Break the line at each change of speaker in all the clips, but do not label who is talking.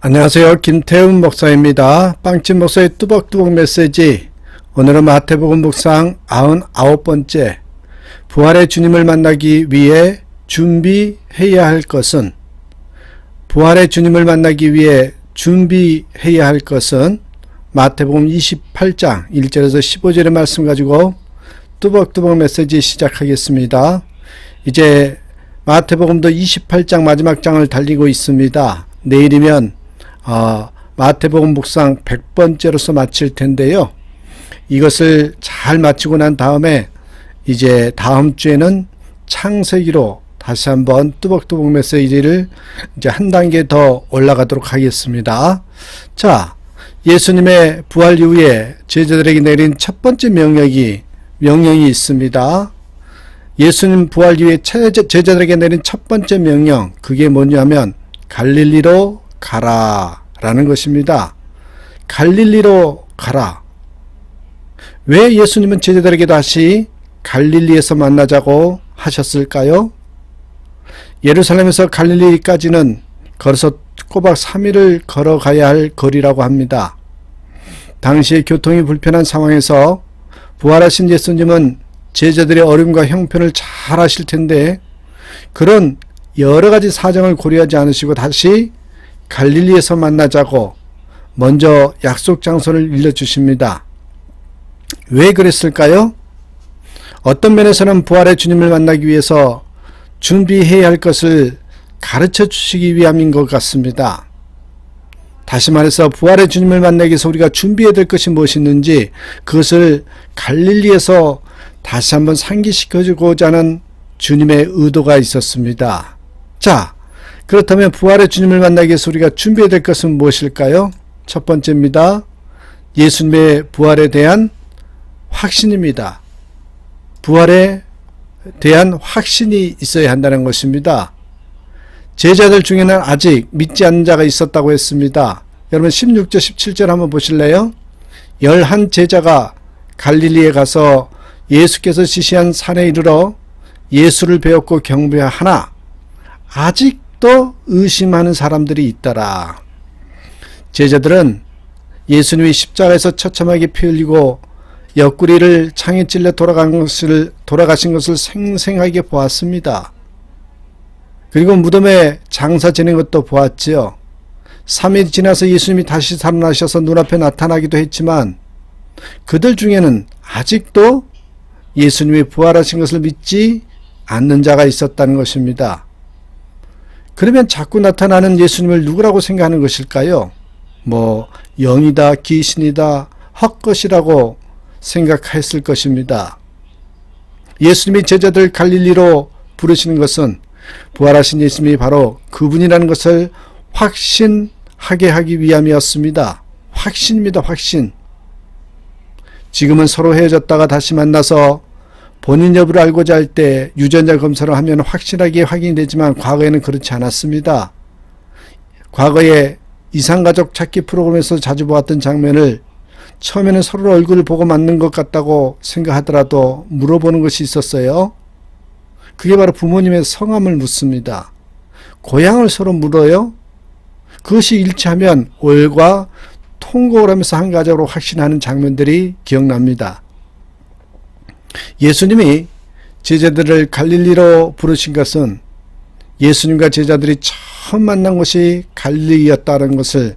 안녕하세요. 김태훈 목사입니다. 빵집 목사의 뚜벅뚜벅 메시지. 오늘은 마태복음 묵상 99번째 부활의 주님을 만나기 위해 준비해야 할 것은 부활의 주님을 만나기 위해 준비해야 할 것은 마태복음 28장 1절에서 15절의 말씀 가지고 뚜벅뚜벅 메시지 시작하겠습니다. 이제 마태복음도 28장 마지막 장을 달리고 있습니다. 내일이면 마태복음 묵상 100번째로서 마칠 텐데요. 이것을 잘 마치고 난 다음에 이제 다음 주에는 창세기로 다시 한번 뚜벅뚜벅 메시지를 이제 한 단계 더 올라가도록 하겠습니다. 자, 예수님의 부활 이후에 제자들에게 내린 첫 번째 명령이 있습니다. 예수님 부활 이후에 제자들에게 내린 첫 번째 명령, 그게 뭐냐면 갈릴리로 가라 라는 것입니다. 갈릴리로 가라. 왜 예수님은 제자들에게 다시 갈릴리에서 만나자고 하셨을까요? 예루살렘에서 갈릴리까지는 걸어서 꼬박 3일을 걸어가야 할 거리라고 합니다. 당시에 교통이 불편한 상황에서 부활하신 예수님은 제자들의 어려움과 형편을 잘 아실 텐데 그런 여러 가지 사정을 고려하지 않으시고 다시 갈릴리에서 만나자고 먼저 약속 장소를 일러주십니다. 왜 그랬을까요? 어떤 면에서는 부활의 주님을 만나기 위해서 준비해야 할 것을 가르쳐 주시기 위함인 것 같습니다. 다시 말해서 부활의 주님을 만나기 위해서 우리가 준비해야 될 것이 무엇이있는지 그것을 갈릴리에서 다시 한번 상기시켜주고자 하는 주님의 의도가 있었습니다. 자, 그렇다면 부활의 주님을 만나기 위해서 우리가 준비해야 될 것은 무엇일까요? 첫 번째입니다. 예수님의 부활에 대한 확신입니다. 부활에 대한 확신이 있어야 한다는 것입니다. 제자들 중에는 아직 믿지 않는 자가 있었다고 했습니다. 여러분 16절 17절 한번 보실래요? 11 제자가 갈릴리에 가서 예수께서 지시한 산에 이르러 예수를 배웠고 경배하나 아직도 의심하는 사람들이 있더라. 제자들은 예수님이 십자가에서 처참하게 피 흘리고 옆구리를 창에 찔려 돌아가신 것을 생생하게 보았습니다. 그리고 무덤에 장사 지낸 것도 보았지요. 3일 지나서 예수님이 다시 살아나셔서 눈앞에 나타나기도 했지만 그들 중에는 아직도 예수님이 부활하신 것을 믿지 않는 자가 있었다는 것입니다. 그러면 자꾸 나타나는 예수님을 누구라고 생각하는 것일까요? 영이다, 귀신이다, 헛것이라고 생각했을 것입니다. 예수님이 제자들 갈릴리로 부르시는 것은 부활하신 예수님이 바로 그분이라는 것을 확신하게 하기 위함이었습니다. 확신입니다. 확신. 지금은 서로 헤어졌다가 다시 만나서 본인 여부를 알고자 할 때 유전자 검사를 하면 확실하게 확인이 되지만 과거에는 그렇지 않았습니다. 과거에 이상가족 찾기 프로그램에서 자주 보았던 장면을 처음에는 서로 얼굴을 보고 맞는 것 같다고 생각하더라도 물어보는 것이 있었어요. 그게 바로 부모님의 성함을 묻습니다. 고향을 서로 물어요. 그것이 일치하면 올과 통곡을 하면서 한 가족으로 확신하는 장면들이 기억납니다. 예수님이 제자들을 갈릴리로 부르신 것은 예수님과 제자들이 처음 만난 곳이 갈릴리였다는 것을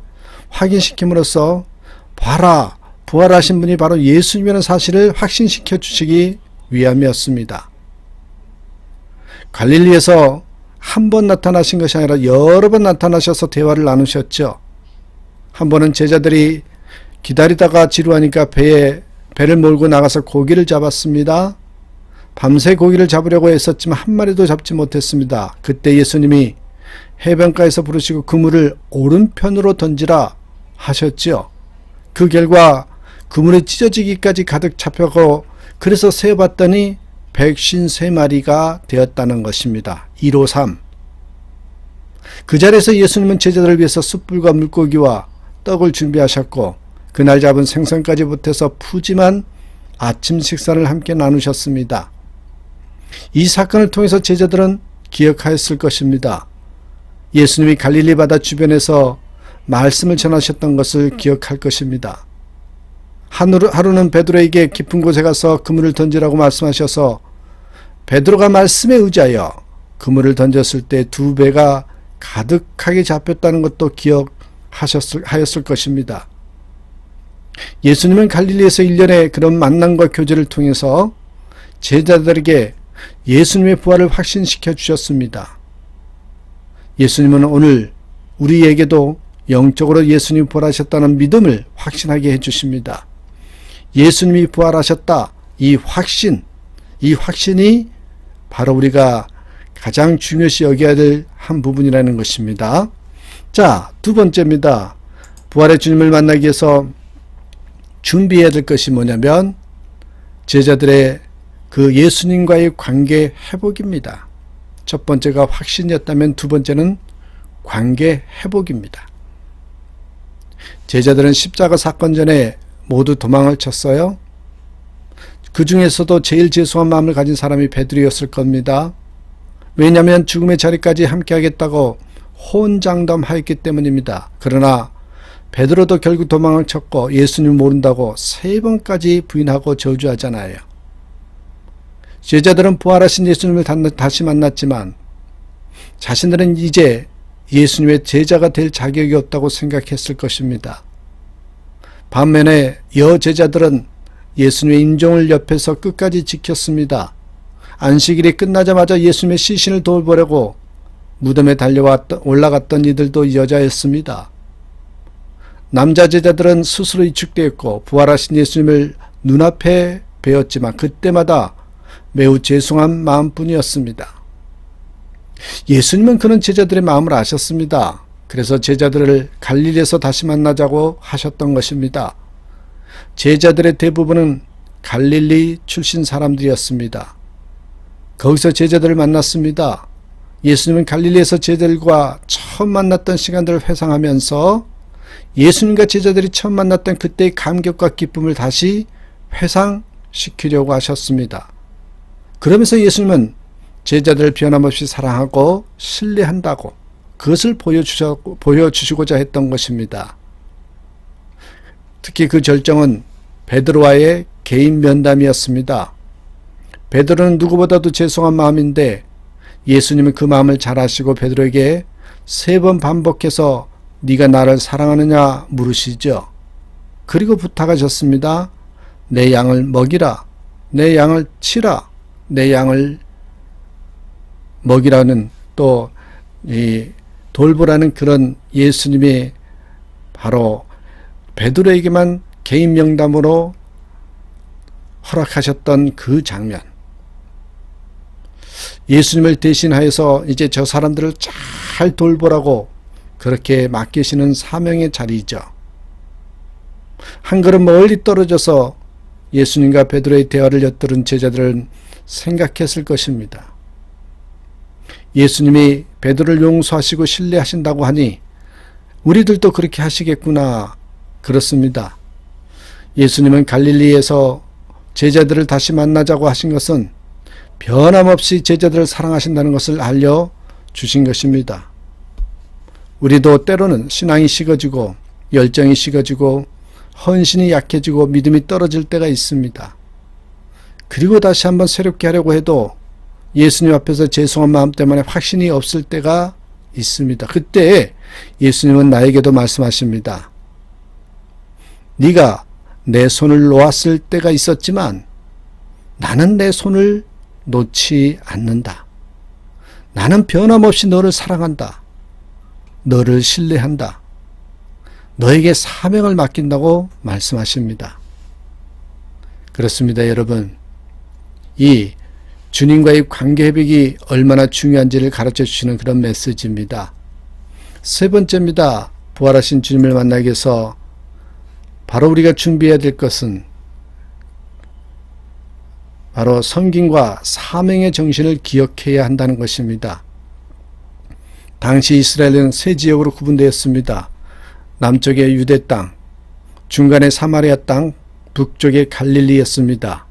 확인시킴으로써 봐라, 부활하신 분이 바로 예수님이라는 사실을 확신시켜 주시기 위함이었습니다. 갈릴리에서 한 번 나타나신 것이 아니라 여러 번 나타나셔서 대화를 나누셨죠. 한 번은 제자들이 기다리다가 지루하니까 배를 몰고 나가서 고기를 잡았습니다. 밤새 고기를 잡으려고 했었지만 한 마리도 잡지 못했습니다. 그때 예수님이 해변가에서 부르시고 그물을 오른편으로 던지라 하셨지요. 그 결과 그물이 찢어지기까지 가득 잡혀고 그래서 세어봤더니 153마리가 되었다는 것입니다. 153. 그 자리에서 예수님은 제자들을 위해서 숯불과 물고기와 떡을 준비하셨고 그날 잡은 생선까지 보태서 푸짐한 아침 식사를 함께 나누셨습니다. 이 사건을 통해서 제자들은 기억하였을 것입니다. 예수님이 갈릴리 바다 주변에서 말씀을 전하셨던 것을 기억할 것입니다. 하루는 베드로에게 깊은 곳에 가서 그물을 던지라고 말씀하셔서 베드로가 말씀에 의지하여 그물을 던졌을 때 2배가 가득하게 잡혔다는 것도 기억하였을 것입니다. 예수님은 갈릴리에서 1년의 그런 만남과 교제를 통해서 제자들에게 예수님의 부활을 확신시켜 주셨습니다. 예수님은 오늘 우리에게도 영적으로 예수님이 부활하셨다는 믿음을 확신하게 해주십니다. 예수님이 부활하셨다. 이 확신이 바로 우리가 가장 중요시 여겨야 될 한 부분이라는 것입니다. 자, 2번째입니다. 부활의 주님을 만나기 위해서 준비해야 될 것이 뭐냐면 제자들의 그 예수님과의 관계 회복입니다. 첫 번째가 확신이었다면 2번째는 관계 회복입니다. 제자들은 십자가 사건 전에 모두 도망을 쳤어요. 그 중에서도 제일 죄송한 마음을 가진 사람이 베드로였을 겁니다. 왜냐하면 죽음의 자리까지 함께하겠다고 호언장담하였기 때문입니다. 그러나 베드로도 결국 도망을 쳤고 예수님 모른다고 3번까지 부인하고 저주하잖아요. 제자들은 부활하신 예수님을 다시 만났지만 자신들은 이제 예수님의 제자가 될 자격이 없다고 생각했을 것입니다. 반면에 여제자들은 예수님의 인종을 옆에서 끝까지 지켰습니다. 안식일이 끝나자마자 예수님의 시신을 돌보려고 무덤에 올라갔던 이들도 여자였습니다. 남자 제자들은 스스로 위축되었고 부활하신 예수님을 눈앞에 뵈었지만 그때마다 매우 죄송한 마음뿐이었습니다. 예수님은 그런 제자들의 마음을 아셨습니다. 그래서 제자들을 갈릴리에서 다시 만나자고 하셨던 것입니다. 제자들의 대부분은 갈릴리 출신 사람들이었습니다. 거기서 제자들을 만났습니다. 예수님은 갈릴리에서 제자들과 처음 만났던 시간들을 회상하면서 예수님과 제자들이 처음 만났던 그때의 감격과 기쁨을 다시 회상시키려고 하셨습니다. 그러면서 예수님은 제자들을 변함없이 사랑하고 신뢰한다고 그것을 보여주시고자 했던 것입니다. 특히 그 절정은 베드로와의 개인 면담이었습니다. 베드로는 누구보다도 죄송한 마음인데 예수님은 그 마음을 잘 아시고 베드로에게 3번 반복해서 네가 나를 사랑하느냐 물으시죠. 그리고 부탁하셨습니다. 내 양을 먹이라. 내 양을 치라. 내 양을 먹이라는 또 이 돌보라는 그런 예수님의 바로 베드로에게만 개인 명담으로 허락하셨던 그 장면. 예수님을 대신하여서 이제 저 사람들을 잘 돌보라고 그렇게 맡기시는 사명의 자리이죠. 한 걸음 멀리 떨어져서 예수님과 베드로의 대화를 엿들은 제자들은 생각했을 것입니다. 예수님이 베드로를 용서하시고 신뢰하신다고 하니 우리들도 그렇게 하시겠구나. 그렇습니다. 예수님은 갈릴리에서 제자들을 다시 만나자고 하신 것은 변함없이 제자들을 사랑하신다는 것을 알려주신 것입니다. 우리도 때로는 신앙이 식어지고 열정이 식어지고 헌신이 약해지고 믿음이 떨어질 때가 있습니다. 그리고 다시 한번 새롭게 하려고 해도 예수님 앞에서 죄송한 마음 때문에 확신이 없을 때가 있습니다. 그때 예수님은 나에게도 말씀하십니다. 네가 내 손을 놓았을 때가 있었지만 나는 내 손을 놓지 않는다. 나는 변함없이 너를 사랑한다. 너를 신뢰한다. 너에게 사명을 맡긴다고 말씀하십니다. 그렇습니다, 여러분. 이 주님과의 관계 회복이 얼마나 중요한지를 가르쳐 주시는 그런 메시지입니다. 3번째입니다. 부활하신 주님을 만나기 위해서 바로 우리가 준비해야 될 것은 바로 섬김과 사명의 정신을 기억해야 한다는 것입니다. 당시 이스라엘은 3지역으로 구분되었습니다. 남쪽의 유대 땅, 중간의 사마리아 땅, 북쪽의 갈릴리였습니다.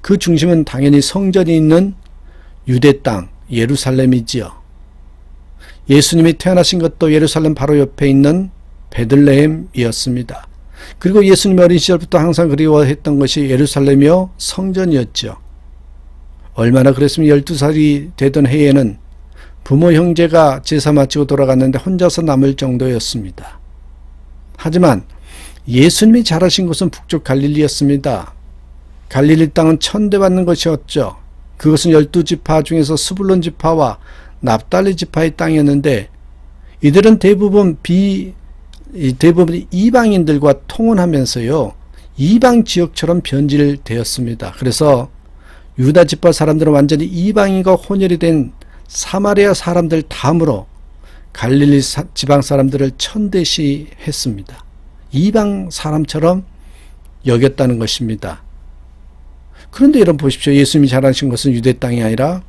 그 중심은 당연히 성전이 있는 유대 땅, 예루살렘이지요. 예수님이 태어나신 것도 예루살렘 바로 옆에 있는 베들레헴이었습니다. 그리고 예수님 어린 시절부터 항상 그리워했던 것이 예루살렘이요 성전이었죠. 얼마나 그랬으면 12살이 되던 해에는 부모 형제가 제사 마치고 돌아갔는데 혼자서 남을 정도였습니다. 하지만 예수님이 자라신 곳은 북쪽 갈릴리였습니다. 갈릴리 땅은 천대받는 것이었죠. 그것은 12지파 중에서 스불론 지파와 납달리 지파의 땅이었는데 이들은 대부분 이방인들과 통혼하면서요 이방 지역처럼 변질되었습니다. 그래서 유다 지파 사람들은 완전히 이방인과 혼혈이 된 사마리아 사람들 다음으로 갈릴리 지방 사람들을 천대시했습니다. 이방 사람처럼 여겼다는 것입니다. 그런데 여러분 보십시오. 예수님이 자라신 것은 유대 땅이 아니라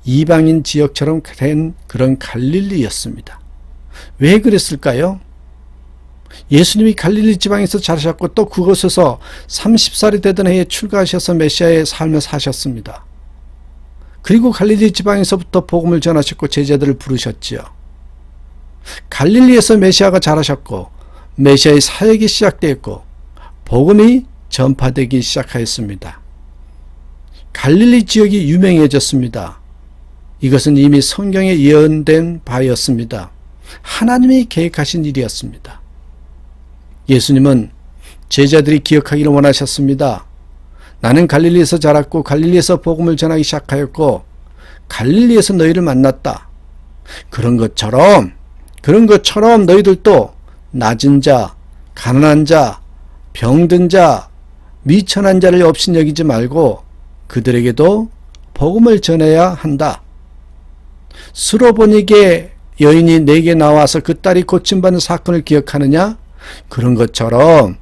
이방인 지역처럼 된 그런 갈릴리였습니다. 왜 그랬을까요? 예수님이 갈릴리 지방에서 자라셨고 또 그곳에서 30살이 되던 해에 출가하셔서 메시아의 삶을 사셨습니다. 그리고 갈릴리 지방에서부터 복음을 전하셨고 제자들을 부르셨지요. 갈릴리에서 메시아가 자라셨고 메시아의 사역이 시작되었고 복음이 전파되기 시작하였습니다. 갈릴리 지역이 유명해졌습니다. 이것은 이미 성경에 예언된 바였습니다. 하나님이 계획하신 일이었습니다. 예수님은 제자들이 기억하기를 원하셨습니다. 나는 갈릴리에서 자랐고 갈릴리에서 복음을 전하기 시작하였고 갈릴리에서 너희를 만났다. 그런 것처럼 너희들도 낮은 자, 가난한 자, 병든 자, 미천한 자를 업신여기지 말고 그들에게도 복음을 전해야 한다. 수로보니게 여인이 내게 나와서 그 딸이 고침받는 사건을 기억하느냐? 그런 것처럼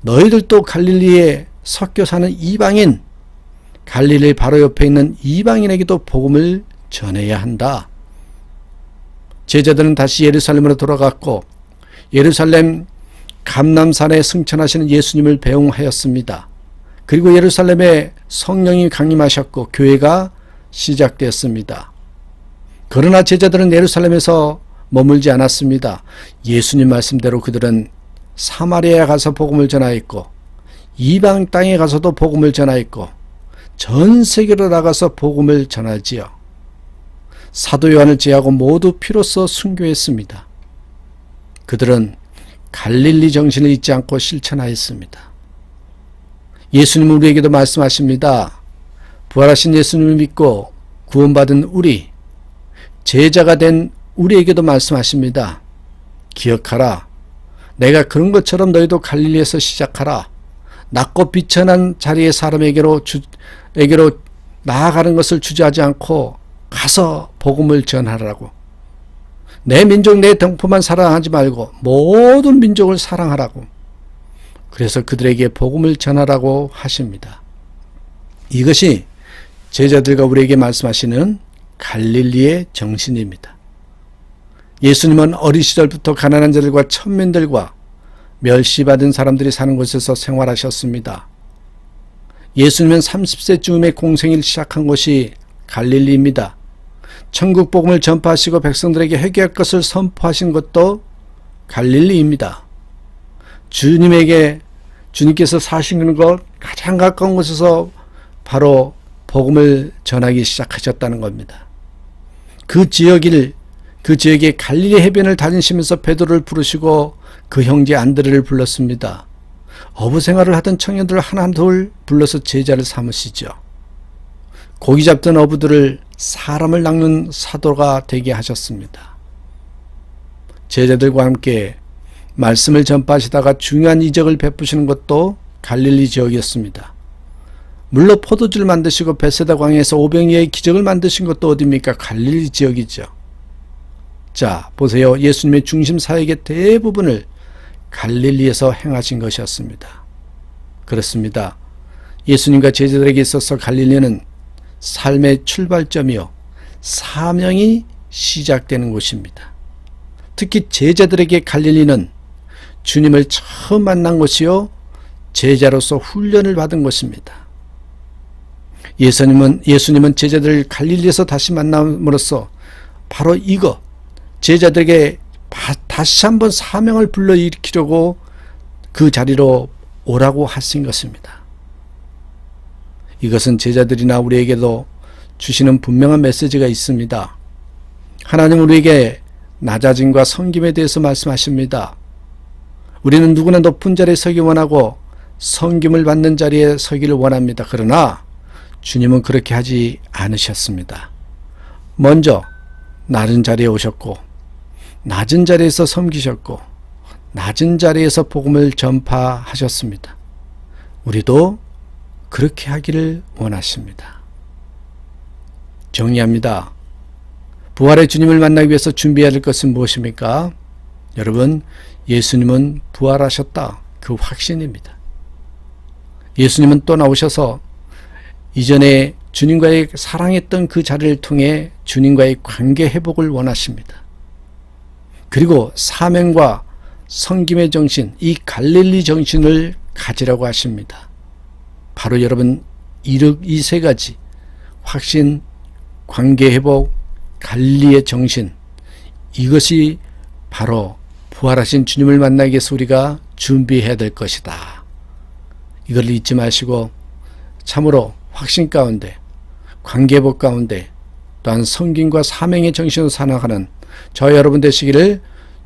너희들도 갈릴리에 섞여 사는 이방인, 갈릴리 바로 옆에 있는 이방인에게도 복음을 전해야 한다. 제자들은 다시 예루살렘으로 돌아갔고 예루살렘 감람산에 승천하시는 예수님을 배웅하였습니다. 그리고 예루살렘에 성령이 강림하셨고 교회가 시작되었습니다. 그러나 제자들은 예루살렘에서 머물지 않았습니다. 예수님 말씀대로 그들은 사마리아에 가서 복음을 전하였고 이방 땅에 가서도 복음을 전하였고 전 세계로 나가서 복음을 전하지요. 사도 요한을 제하고 모두 피로써 순교했습니다. 그들은 갈릴리 정신을 잊지 않고 실천하였습니다. 예수님은 우리에게도 말씀하십니다. 부활하신 예수님을 믿고 구원받은 우리, 제자가 된 우리에게도 말씀하십니다. 기억하라. 내가 그런 것처럼 너희도 갈릴리에서 시작하라. 낮고 비천한 자리의 사람에게로 나아가는 것을 주저하지 않고 가서 복음을 전하라고. 내 민족 내 동포만 사랑하지 말고 모든 민족을 사랑하라고. 그래서 그들에게 복음을 전하라고 하십니다. 이것이 제자들과 우리에게 말씀하시는 갈릴리의 정신입니다. 예수님은 어린 시절부터 가난한 자들과 천민들과 멸시받은 사람들이 사는 곳에서 생활하셨습니다. 예수님은 30세쯤에 공생을 시작한 곳이 갈릴리입니다. 천국 복음을 전파하시고 백성들에게 회개할 것을 선포하신 것도 갈릴리입니다. 주님께서 사시는 것 가장 가까운 곳에서 바로 복음을 전하기 시작하셨다는 겁니다. 그 지역에 갈릴리 해변을 다니시면서 베드로를 부르시고 그 형제 안드레를 불렀습니다. 어부 생활을 하던 청년들을 하나둘 불러서 제자를 삼으시죠. 고기 잡던 어부들을 사람을 낚는 사도가 되게 하셨습니다. 제자들과 함께 말씀을 전파하시다가 중요한 이적을 베푸시는 것도 갈릴리 지역이었습니다. 물로 포도주를 만드시고 베세다 광야에서 오병이어의 기적을 만드신 것도 어디입니까? 갈릴리 지역이죠. 자, 보세요. 예수님의 중심 사역의 대부분을 갈릴리에서 행하신 것이었습니다. 그렇습니다. 예수님과 제자들에게 있어서 갈릴리는 삶의 출발점이요 사명이 시작되는 곳입니다. 특히 제자들에게 갈릴리는 주님을 처음 만난 곳이요 제자로서 훈련을 받은 곳입니다. 예수님은 제자들을 갈릴리에서 다시 만남으로써 바로 제자들에게 다시 한번 사명을 불러일으키려고 그 자리로 오라고 하신 것입니다. 이것은 제자들이나 우리에게도 주시는 분명한 메시지가 있습니다. 하나님 우리에게 낮아짐과 섬김에 대해서 말씀하십니다. 우리는 누구나 높은 자리에 서기 원하고 섬김을 받는 자리에 서기를 원합니다. 그러나 주님은 그렇게 하지 않으셨습니다. 먼저 낮은 자리에 오셨고 낮은 자리에서 섬기셨고 낮은 자리에서 복음을 전파하셨습니다. 우리도 그렇게 하기를 원하십니다. 정리합니다. 부활의 주님을 만나기 위해서 준비해야 할 것은 무엇입니까? 여러분, 예수님은 부활하셨다. 그 확신입니다. 예수님은 또 나오셔서 이전에 주님과의 사랑했던 그 자리를 통해 주님과의 관계 회복을 원하십니다. 그리고 사명과 섬김의 정신, 이 갈릴리 정신을 가지라고 하십니다. 바로 여러분 이 세 가지 확신, 관계 회복, 갈릴리의 정신, 이것이 바로 부활하신 주님을 만나기 위해서 우리가 준비해야 될 것이다. 이걸 잊지 마시고 참으로 확신 가운데, 관계 회복 가운데, 또한 섬김과 사명의 정신으로 살아가는 저희 여러분 되시기를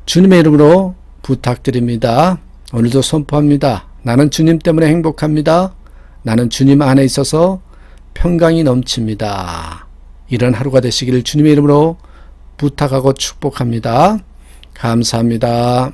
주님의 이름으로 부탁드립니다. 오늘도 선포합니다. 나는 주님 때문에 행복합니다. 나는 주님 안에 있어서 평강이 넘칩니다. 이런 하루가 되시기를 주님의 이름으로 부탁하고 축복합니다. 감사합니다.